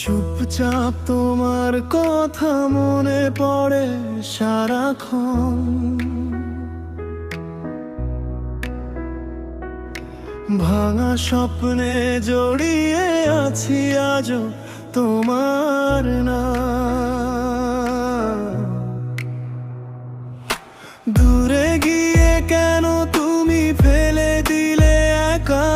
চুপচাপ তোমার কথা মনে পড়ে সারাক্ষণ। ভাঙা স্বপ্নে জড়িয়ে আছি আজও তোমার নাম। দূরে গিয়ে কেন তুমি ফেলে দিলে একা,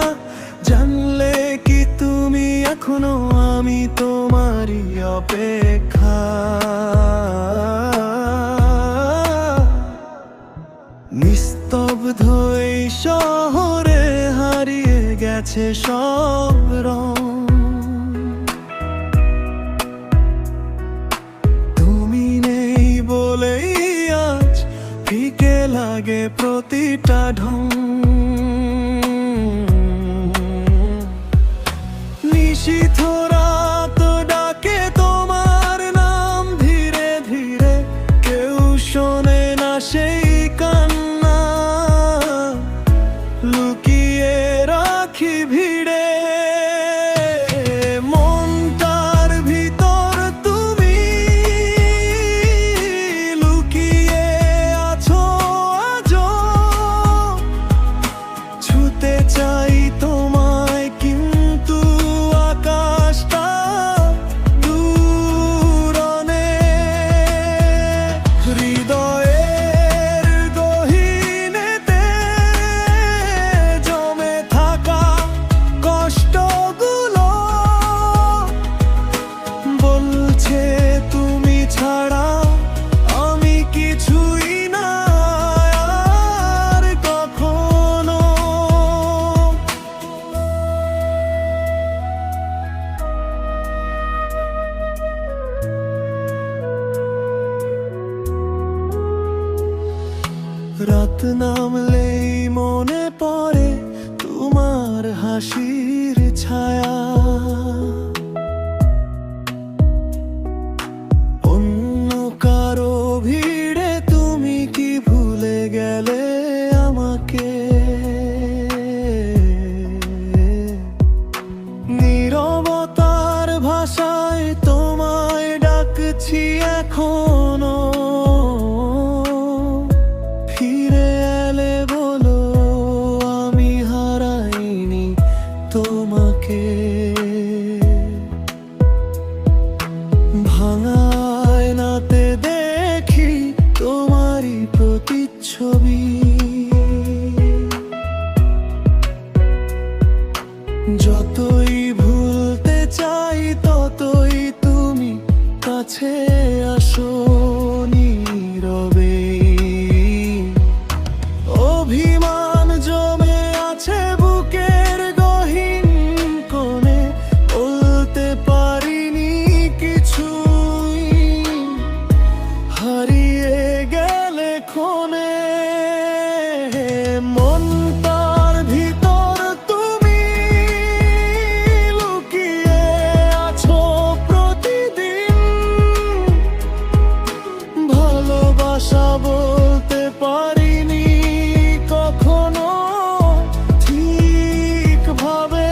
জানলে কি তুমি এখনো আমি তোমারই অপেক্ষা। নিস্তব্ধ এই শহরে হারিয়ে গেছে সব রং। তুমি নেই বলেই আজ ফিকে লাগে প্রতিটা ঢং। নিশীথ রাত ডাকে তোমার নাম ধীরে ধীরে, কেউ শোনে না সেই কান্না। লুকিয়ে রাখি ভিড়ে মনটার ভিতর, তুমি লুকিয়ে আছো আজও। ছুতে চাই তোমায় কিন্তু আকাশটা দূর অনেক। হৃদয়ের গহীনেতে জমে থাকা কষ্টগুলো বলছে তুমি ছাড়া আমি কিছুই না আর কখনো। রাত নামলেই মনে পড়ে তোমার হাসির ছায়া। অন্য কারো ভিড়ে তুমি কি ভুলে গেলে আমাকে। নীরবতার ভাষায় তোমায় ডাকছি এখনো। ফিরে এলে বলো আমি হারাইনি তোমাকে। ভাঙা আয়নাতে দেখি তোমারই প্রতিচ্ছবি। যতই ভুলতে চাই ততই তুমি কাছে আসো নীরবে। অভিমান জমে আছে বুকের গহীন কোণে, বলতে পারিনি কিছুই। হারিয়ে গেলে ক্ষণে মনটার ভিতর, তুমি লুকিয়ে আছো প্রতিদিন। ভালোবাসা বলতে পারিনি কখনো ঠিকভাবে।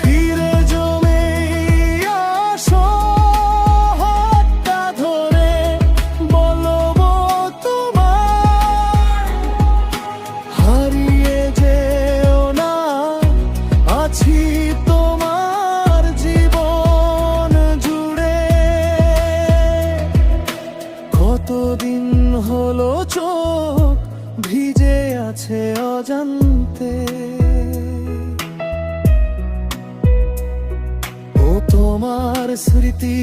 ফিরে জমে আসো হাতটা ধরে, বলবো তোমায় হারিয়ে যেও না, আছি তোমার জীবন জুড়ে। কতদিন হলো চোখ ভিজে আছে অজান্তে, ও তোমার স্মৃতি